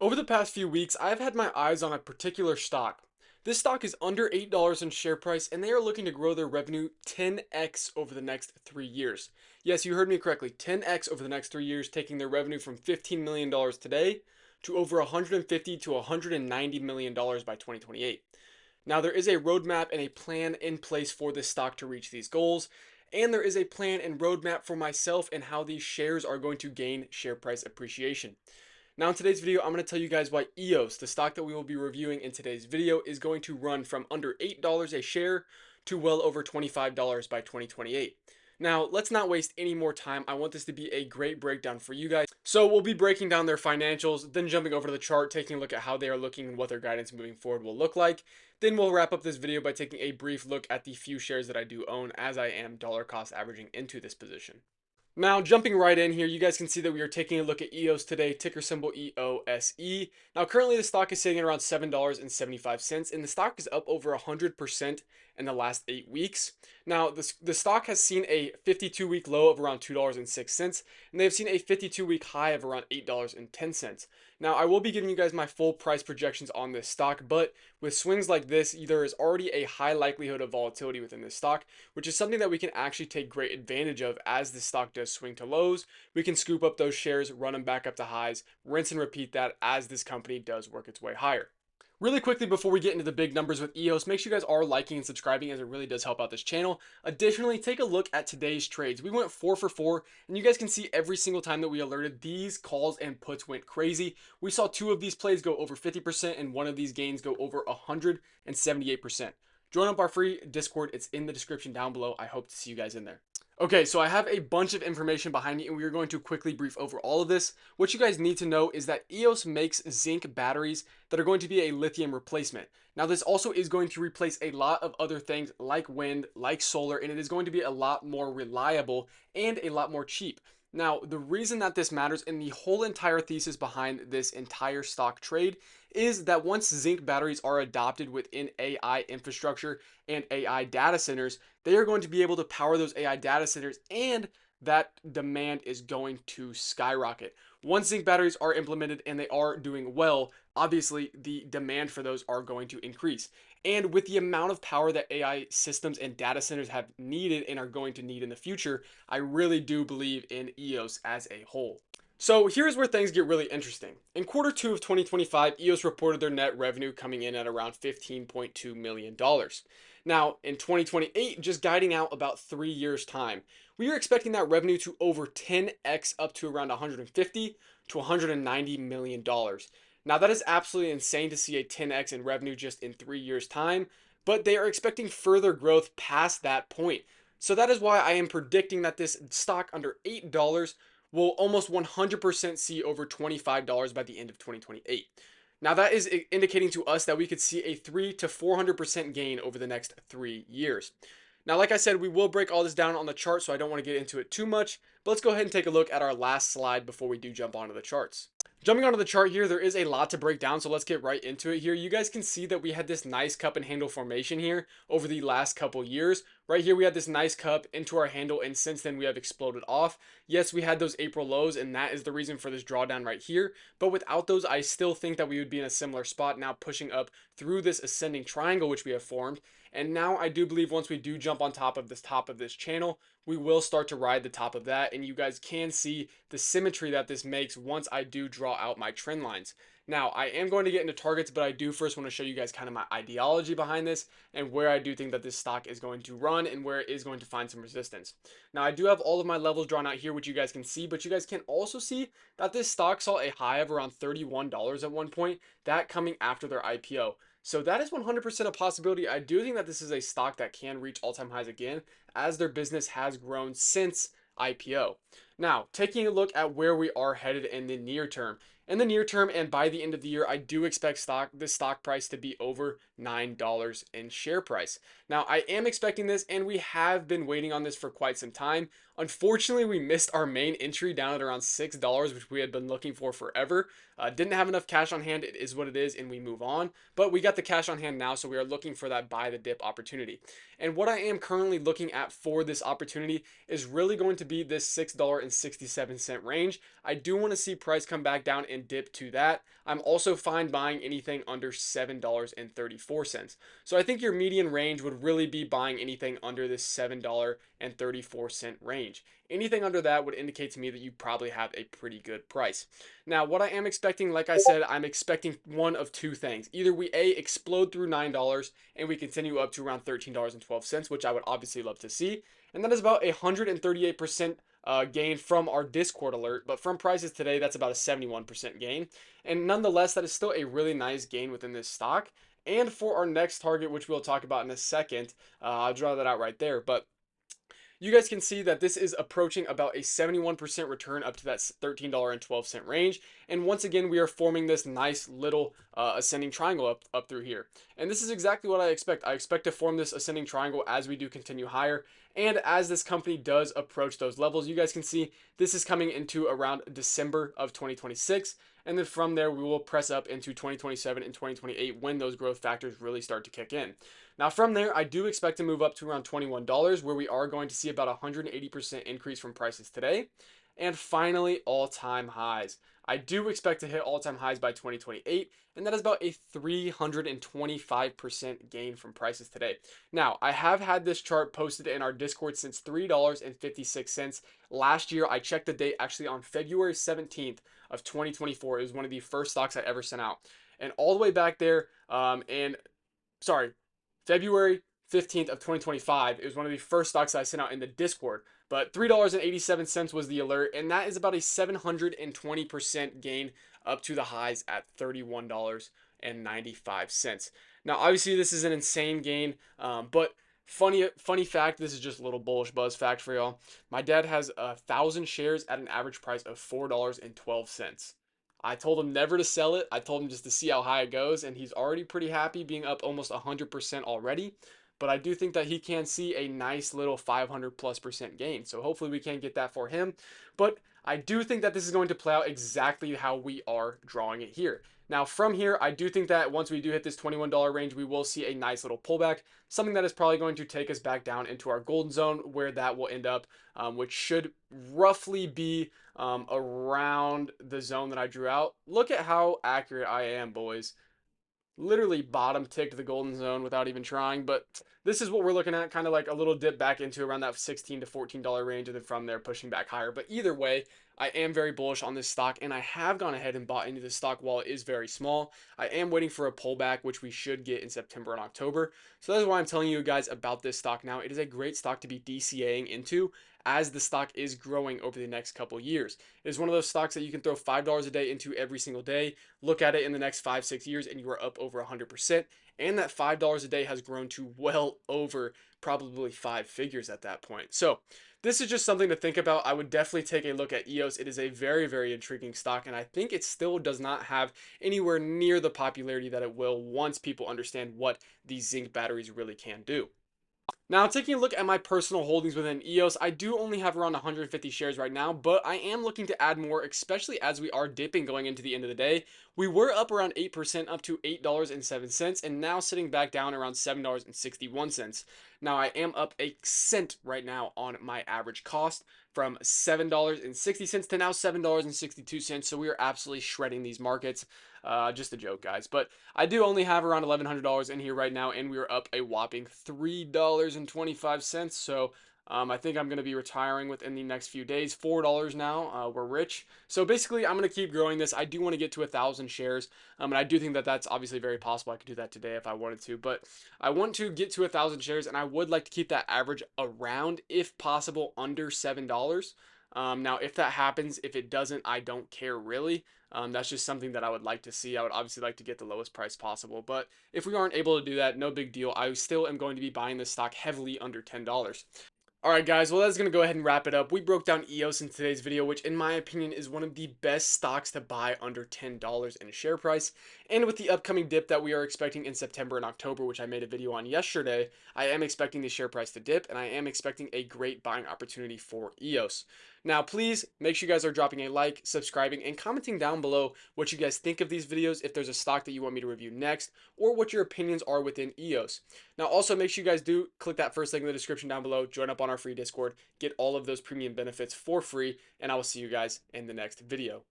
Over the past few weeks, I've had my eyes on a particular stock. This stock is under $8 in share price and they are looking to grow their revenue 10x over the next 3 years. Yes, you heard me correctly, 10x over the next 3 years, taking their revenue from $15 million today to over $150 to $190 million by 2028. Now, there is a roadmap and a plan in place for this stock to reach these goals, and there is a plan and roadmap for myself and how these shares are going to gain share price appreciation. Now in today's video, I'm going to tell you guys why EOS, the stock that we will be reviewing in today's video, is going to run from under $8 a share to well over $25 by 2028. Now, let's not waste any more time. I want this to be a great breakdown for you guys. So we'll be breaking down their financials, then jumping over to the chart, taking a look at how they are looking and what their guidance moving forward will look like. Then we'll wrap up this video by taking a brief look at the few shares that I do own, as I am dollar cost averaging into this position. Now, jumping right in here, you guys can see that we are taking a look at EOS today, ticker symbol EOSE. Now, currently the stock is sitting at around $7.75, and the stock is up over 100% in the last 8 weeks. Now, the stock has seen a 52-week low of around $2.06, and they've seen a 52-week high of around $8.10. Now, I will be giving you guys my full price projections on this stock, but with swings like this, there is already a high likelihood of volatility within this stock, which is something that we can actually take great advantage of as the stock does swing to lows. We can scoop up those shares, run them back up to highs, rinse and repeat that as this company does work its way higher. Really quickly before we get into the big numbers with EOS, make sure you guys are liking and subscribing as it really does help out this channel. Additionally, take a look at today's trades. We went 4 for 4, and you guys can see every single time that we alerted, these calls and puts went crazy. We saw 2 of these plays go over 50% and 1 of these gains go over 178%. Join up our free Discord. It's in the description down below. I hope to see you guys in there. Okay, so I have a bunch of information behind me and we are going to quickly brief over all of this. What you guys need to know is that EOS makes zinc batteries that are going to be a lithium replacement. Now, this also is going to replace a lot of other things like wind, like solar, and it is going to be a lot more reliable and a lot more cheap. Now, the reason that this matters and the whole entire thesis behind this entire stock trade is that once zinc batteries are adopted within AI infrastructure and AI data centers, they are going to be able to power those AI data centers and that demand is going to skyrocket. Once zinc batteries are implemented and they are doing well, obviously the demand for those are going to increase. And with the amount of power that AI systems and data centers have needed and are going to need in the future, I really do believe in EOS as a whole. So here's where things get really interesting. In quarter 2 of 2025, EOS reported their net revenue coming in at around $15.2 million. Now, in 2028, just guiding out about 3 years' time, we are expecting that revenue to over 10x up to around $150 to $190 million. Now, that is absolutely insane to see a 10x in revenue just in 3 years' time, but they are expecting further growth past that point. So that is why I am predicting that this stock under $8 will almost 100% see over $25 by the end of 2028. Now, that is indicating to us that we could see a 3 to 400% gain over the next 3 years. Now, like I said, we will break all this down on the chart, so I don't want to get into it too much, but let's go ahead and take a look at our last slide before we do jump onto the charts. Jumping onto the chart here, there is a lot to break down, so let's get right into it here. You guys can see that we had this nice cup and handle formation here over the last couple years. Right here, we had this nice cup into our handle, and since then we have exploded off. Yes, we had those April lows, and that is the reason for this drawdown right here. But without those, I still think that we would be in a similar spot now, pushing up through this ascending triangle which we have formed. And now I do believe once we do jump on top of this channel, we will start to ride the top of that, and you guys can see the symmetry that this makes once I do draw out my trend lines. Now, I am going to get into targets, but I do first want to show you guys kind of my ideology behind this and where I do think that this stock is going to run and where it is going to find some resistance. Now, I do have all of my levels drawn out here, which you guys can see, but you guys can also see that this stock saw a high of around $31 at one point, that coming after their IPO. So that is 100% a possibility. I do think that this is a stock that can reach all-time highs again as their business has grown since IPO. Now, taking a look at where we are headed in the near term. In the near term and by the end of the year, I do expect this stock price to be over $9 in share price. Now, I am expecting this, and we have been waiting on this for quite some time. Unfortunately, we missed our main entry down at around $6, which we had been looking for forever. Didn't have enough cash on hand. It is what it is, and we move on. But we got the cash on hand now, so we are looking for that buy the dip opportunity. And what I am currently looking at for this opportunity is really going to be this $6 $6.67 range. I do want to see price come back down and dip to that. I'm also fine buying anything under $7.34. So I think your median range would really be buying anything under this $7.34 range. Anything under that would indicate to me that you probably have a pretty good price. Now, what I am expecting, like I said, I'm expecting one of two things. Either we explode through $9 and we continue up to around $13.12, which I would obviously love to see. And that is about a 138% gain from our Discord alert. But from prices today, that's about a 71% gain. And nonetheless, that is still a really nice gain within this stock. And for our next target, which we'll talk about in a second, I'll draw that out right there. But you guys can see that this is approaching about a 71% return up to that $13.12 range. And once again, we are forming this nice little ascending triangle up through here. And this is exactly what I expect. I expect to form this ascending triangle as we do continue higher. And as this company does approach those levels, you guys can see this is coming into around December of 2026. And then from there, we will press up into 2027 and 2028 when those growth factors really start to kick in. Now from there, I do expect to move up to around $21, where we are going to see about a 180% increase from prices today. And finally, all-time highs. I do expect to hit all-time highs by 2028, and that is about a 325% gain from prices today. Now, I have had this chart posted in our Discord since $3.56. Last year, I checked the date actually on February 17th of 2024. It was one of the first stocks I ever sent out. And all the way back there, February 15th of 2025, it was one of the first stocks I sent out in the Discord. But $3.87 was the alert, and that is about a 720% gain up to the highs at $31.95. Now, obviously, this is an insane gain, but funny fact, this is just a little bullish buzz fact for y'all. My dad has 1,000 shares at an average price of $4.12. I told him never to sell it. I told him just to see how high it goes, and he's already pretty happy being up almost 100% already. But I do think that he can see a nice little 500+% gain. So hopefully we can get that for him. But I do think that this is going to play out exactly how we are drawing it here. Now from here, I do think that once we do hit this $21 range, we will see a nice little pullback, something that is probably going to take us back down into our golden zone where that will end up, which should roughly be around the zone that I drew out. Look at how accurate I am, boys. Literally bottom ticked the golden zone without even trying, but this is what we're looking at, kind of like a little dip back into around that $16 to $14 range, and then from there pushing back higher. But either way, I am very bullish on this stock, and I have gone ahead and bought into this stock while it is very small. I am waiting for a pullback, which we should get in September and October. So that's why I'm telling you guys about this stock now. It is a great stock to be DCAing into as the stock is growing over the next couple years. It is one of those stocks that you can throw $5 a day into every single day, look at it in the next 5-6 years, and you are up over 100%. And that $5 a day has grown to well over probably 5 figures at that point. So this is just something to think about. I would definitely take a look at EOS. It is a very, very intriguing stock, and I think it still does not have anywhere near the popularity that it will once people understand what these zinc batteries really can do. Now, taking a look at my personal holdings within EOS, I do only have around 150 shares right now, but I am looking to add more, especially as we are dipping going into the end of the day. We were up around 8%, up to $8.07, and now sitting back down around $7.61. Now, I am up a cent right now on my average cost from $7.60 to now $7.62, so we are absolutely shredding these markets. Just a joke, guys. But I do only have around $1,100 in here right now, and we are up a whopping $3.25. So I think I'm going to be retiring within the next few days. $4 now. We're rich. So basically, I'm going to keep growing this. I do want to get to 1,000 shares, and I do think that that's obviously very possible. I could do that today if I wanted to, but I want to get to 1,000 shares, and I would like to keep that average around, if possible, under $7. Now, if that happens, if it doesn't, I don't care really. That's just something that I would like to see. I would obviously like to get the lowest price possible, but if we aren't able to do that, no big deal. I still am going to be buying this stock heavily under $10. Alright guys, well that's going to go ahead and wrap it up. We broke down EOS in today's video, which in my opinion is one of the best stocks to buy under $10 in share price. And with the upcoming dip that we are expecting in September and October, which I made a video on yesterday, I am expecting the share price to dip, and I am expecting a great buying opportunity for EOS. Now, please make sure you guys are dropping a like, subscribing, and commenting down below what you guys think of these videos, if there's a stock that you want me to review next, or what your opinions are within EOS. Now, also make sure you guys do click that first link in the description down below, join up on our free Discord, get all of those premium benefits for free, and I will see you guys in the next video.